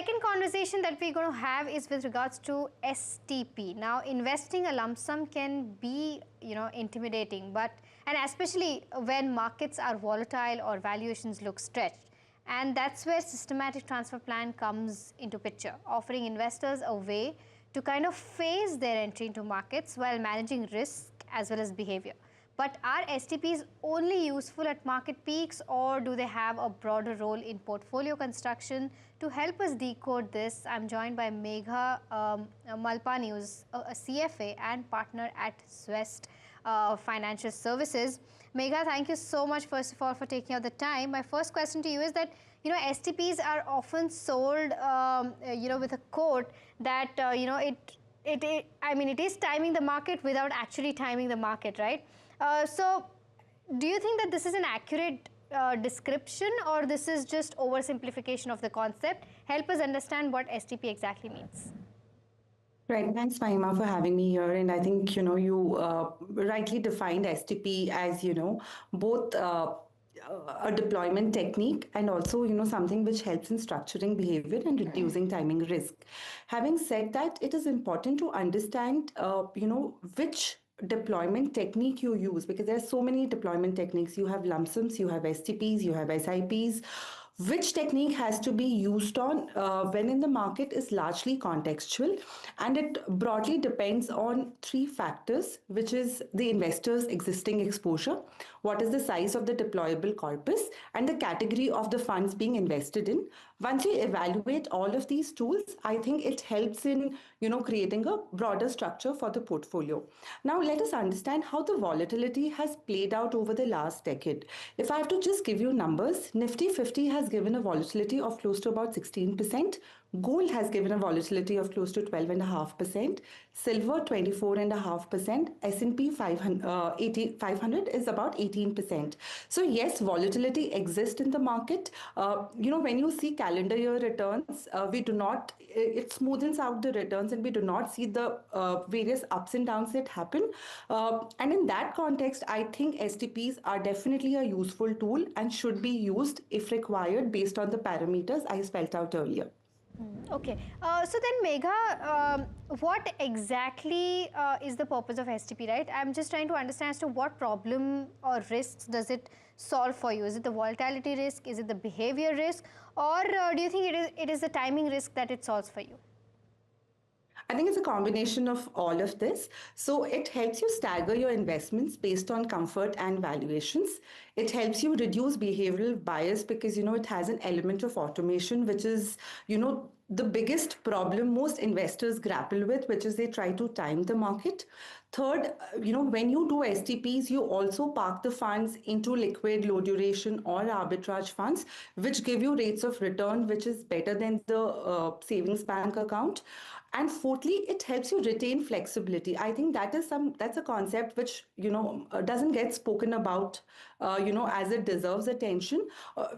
second conversation that we're going to have is with regards to STP. Now, investing a lump sum can be, intimidating, and especially when markets are volatile or valuations look stretched. And that's where systematic transfer plan comes into picture, offering investors a way to kind of phase their entry into markets while managing risk as well as behavior. But are STPs only useful at market peaks, or do they have a broader role in portfolio construction? To help us decode this, I'm joined by Megha Malpani, who's a CFA and partner at Zvest Financial Services. Megha, thank you so much, first of all, for taking out the time. My first question to you is that, STPs are often sold, with a quote that, it is timing the market without actually timing the market, right? So do you think that this is an accurate description, or this is just oversimplification of the concept? Help us understand what STP exactly means. Right. Thanks, Mahima, for having me here. And I think, you rightly defined STP as, both a deployment technique and also, something which helps in structuring behavior and reducing timing risk. Having said that, it is important to understand, which deployment technique you use, because there are so many deployment techniques. You have lump sums, you have STPs, you have SIPs. Which technique has to be used on when in the market is largely contextual, and it broadly depends on three factors, which is the investor's existing exposure, what is the size of the deployable corpus, and the category of the funds being invested in. Once you evaluate all of these tools, I think it helps in creating a broader structure for the portfolio. Now let us understand how the volatility has played out over the last decade. If I have to just give you numbers, Nifty 50 has given a volatility of close to about 16%. Gold has given a volatility of close to 12.5%. Silver 24.5%. S&P 500 is about 18%. So yes, volatility exists in the market. When you see calendar year returns, it smoothens out the returns, and we do not see the various ups and downs that happen. And in that context, I think STPs are definitely a useful tool and should be used if required based on the parameters I spelled out earlier. Okay. So then, Megha, what exactly is the purpose of STP, right? I'm just trying to understand as to what problem or risks does it solve for you? Is it the volatility risk? Is it the behavior risk? Or do you think it is the timing risk that it solves for you? I think it's a combination of all of this. So it helps you stagger your investments based on comfort and valuations. It helps you reduce behavioral bias because, it has an element of automation, which is, the biggest problem most investors grapple with, which is they try to time the market. Third, when you do STPs, you also park the funds into liquid, low duration or arbitrage funds, which give you rates of return, which is better than the savings bank account. And fourthly, it helps you retain flexibility. I think that's a concept which, doesn't get spoken about, as it deserves attention.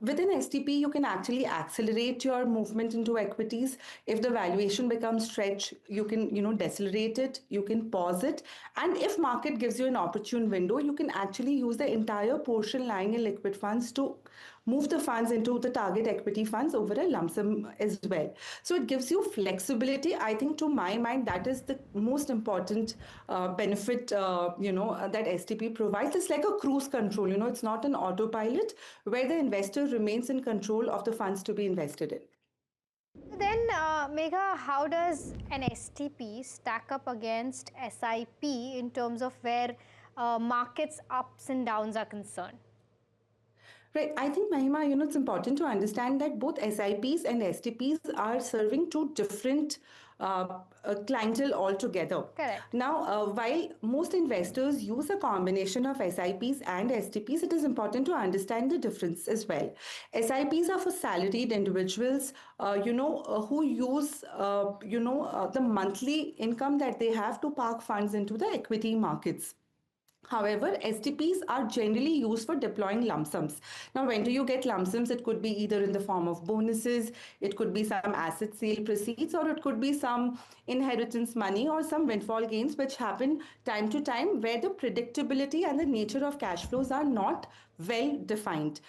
Within STP, you can actually accelerate your movement into equities. If the valuation becomes stretched, you can, decelerate it, you can pause it. And if market gives you an opportune window, you can actually use the entire portion lying in liquid funds to move the funds into the target equity funds over a lump sum as well. So it gives you flexibility. I think to my mind, that is the most important benefit, that STP provides. It's like a cruise control, it's not an autopilot where the investor remains in control of the funds to be invested in. Then, Megha, how does an STP stack up against SIP in terms of where markets ups and downs are concerned? Right. I think, Mahima, it's important to understand that both SIPs and STPs are serving two different clientele altogether. Correct. Now, while most investors use a combination of SIPs and STPs, it is important to understand the difference as well. SIPs are for salaried individuals, who use, the monthly income that they have to park funds into the equity markets. However, STPs are generally used for deploying lump sums. Now, when do you get lump sums? It could be either in the form of bonuses, it could be some asset sale proceeds, or it could be some inheritance money or some windfall gains, which happen time to time where the predictability and the nature of cash flows are not well defined.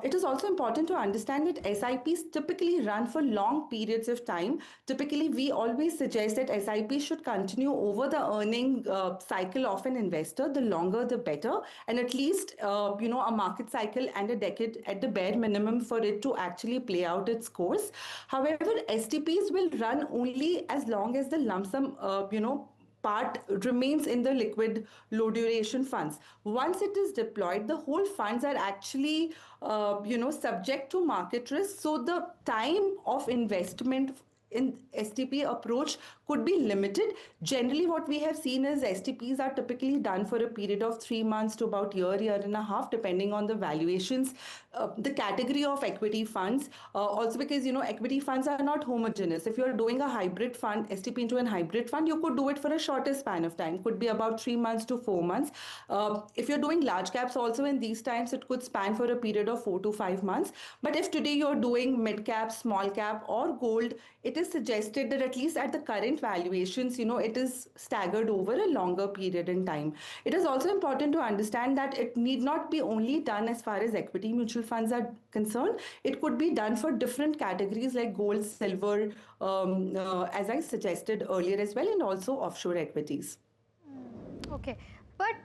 It is also important to understand that SIPs typically run for long periods of time. Typically, we always suggest that SIPs should continue over the earning cycle of an investor. The longer, the better, and at least a market cycle and a decade at the bare minimum for it to actually play out its course. However, STPs will run only as long as the lump sum, part remains in the liquid low duration funds. Once it is deployed, the whole funds are actually subject to market risk. So the time of investment in STP approach could be limited. Generally, what we have seen is STPs are typically done for a period of 3 months to about year and a half, depending on the valuations, the category of equity funds. Also, because equity funds are not homogeneous. If you're doing a hybrid fund, STP into an hybrid fund, you could do it for a shorter span of time. Could be about 3 months to 4 months. If you're doing large caps, also in these times, it could span for a period of 4 to 5 months. But if today you're doing mid cap, small cap, or gold, it is suggested that at least at the current valuations, it is staggered over a longer period in time. It is also important to understand that it need not be only done as far as equity mutual funds are concerned. It could be done for different categories like gold, silver, as I suggested earlier as well, and also offshore equities. Okay, but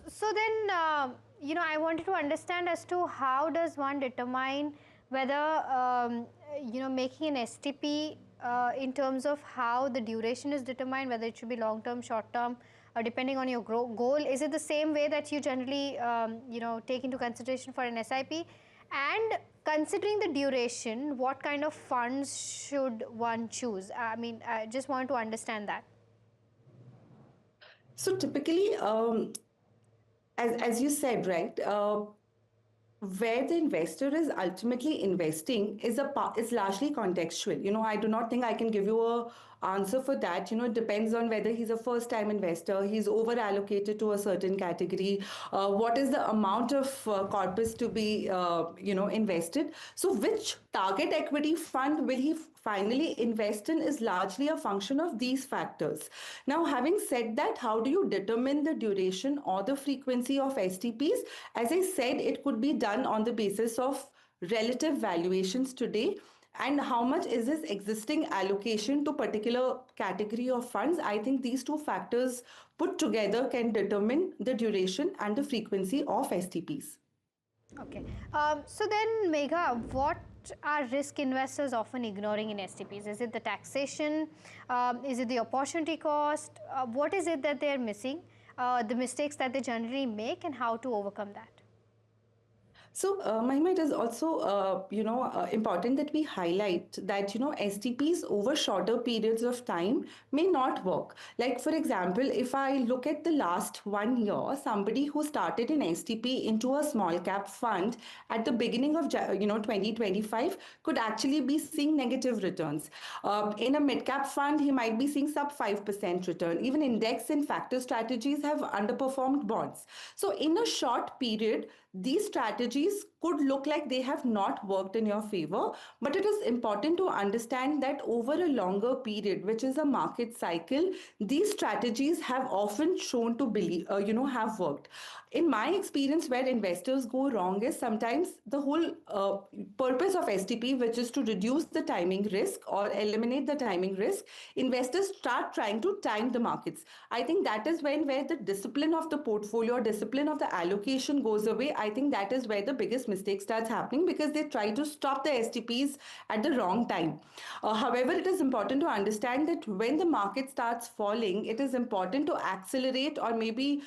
so then I wanted to understand as to how does one determine whether making an STP in terms of how the duration is determined, whether it should be long term, short term, depending on your goal. Is it the same way that you generally take into consideration for an SIP? And considering the duration, what kind of funds should one choose? I mean, I just want to understand that. So typically, as you said, right, where the investor is ultimately investing is largely contextual. I do not think I can give you a answer for that. It depends on whether he's a first time investor, he's over allocated to a certain category, what is the amount of corpus to be invested. So which target equity fund will he finally invest in is largely a function of these factors. Now, having said that, how do you determine the duration or the frequency of STPs? As I said, it could be done on the basis of relative valuations today and how much is his existing allocation to particular category of funds. I think these two factors put together can determine the duration and the frequency of STPs. Okay. So then, Megha, what are risk investors often ignoring in STPs? Is it the taxation? Is it the opportunity cost? What is it that they're missing? The mistakes that they generally make and how to overcome that? So, Mahima, it is also, important that we highlight that, STPs over shorter periods of time may not work. Like, for example, if I look at the last 1 year, somebody who started an STP into a small cap fund at the beginning of, 2025 could actually be seeing negative returns. In a mid cap fund, he might be seeing sub 5% return. Even index and factor strategies have underperformed bonds. So, in a short period, these strategies could look like they have not worked in your favor, but it is important to understand that over a longer period, which is a market cycle, these strategies have often shown to have worked. In my experience, where investors go wrong is sometimes the whole purpose of STP, which is to reduce the timing risk or eliminate the timing risk, investors start trying to time the markets. I think that is where the discipline of the portfolio, discipline of the allocation goes away. I think that is where the biggest mistake starts happening because they try to stop the STPs at the wrong time. However, it is important to understand that when the market starts falling, it is important to accelerate or maybe,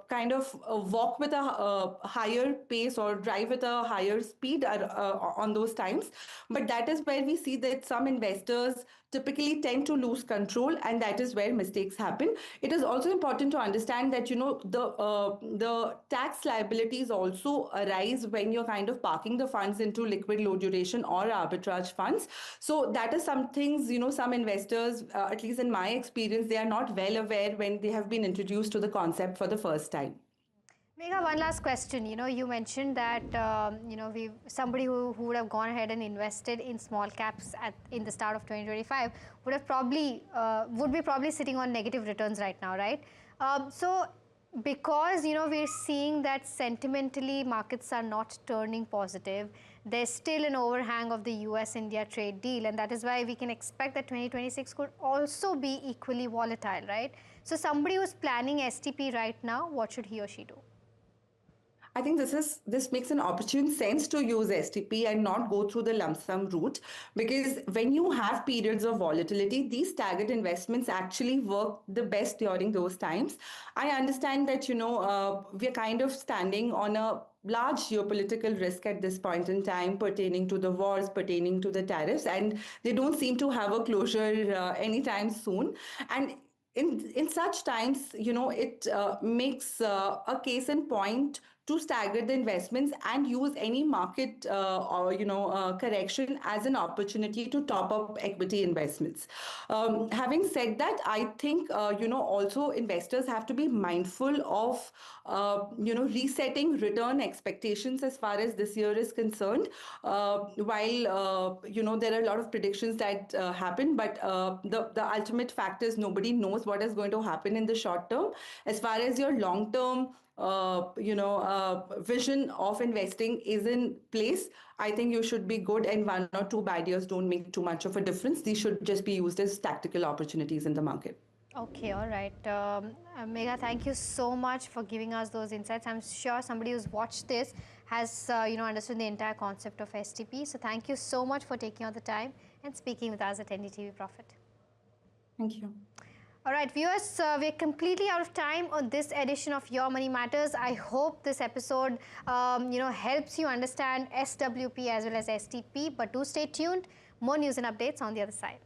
kind of walk with a higher pace or drive with a higher speed on those times. But that is where we see that some investors typically tend to lose control, and that is where mistakes happen. It is also important to understand that the tax liabilities also arise when you're kind of parking the funds into liquid low duration or arbitrage funds. So that is some things, some investors, at least in my experience, they are not well aware when they have been introduced to the concept for the first time. Megha, one last question. You mentioned that somebody who would have gone ahead and invested in small caps in the start of 2025 would be probably sitting on negative returns right now, right? So because we're seeing that sentimentally markets are not turning positive, there's still an overhang of the US-India trade deal, and that is why we can expect that 2026 could also be equally volatile, right? So somebody who's planning STP right now, what should he or she do? I think this makes an opportune sense to use STP and not go through the lump sum route, because when you have periods of volatility, these staggered investments actually work the best during those times. I understand that we're kind of standing on a large geopolitical risk at this point in time, pertaining to the wars, pertaining to the tariffs, and they don't seem to have a closure anytime soon. And in such times, it makes a case in point to stagger the investments and use any market or correction as an opportunity to top up equity investments. Having said that, I think also investors have to be mindful of resetting return expectations as far as this year is concerned. While there are a lot of predictions that happen, but the ultimate fact is nobody knows what is going to happen in the short term. As far as your long term vision of investing is in place, I think you should be good, and 1 or 2 bad years don't make too much of a difference. These should just be used as tactical opportunities in the market. Okay, all right. Megha, thank you so much for giving us those insights. I'm sure somebody who's watched this has understood the entire concept of STP. So thank you so much for taking out the time and speaking with us at NDTV Profit. Thank you. All right, viewers, we're completely out of time on this edition of Your Money Matters. I hope this episode, helps you understand SWP as well as STP. But do stay tuned. More news and updates on the other side.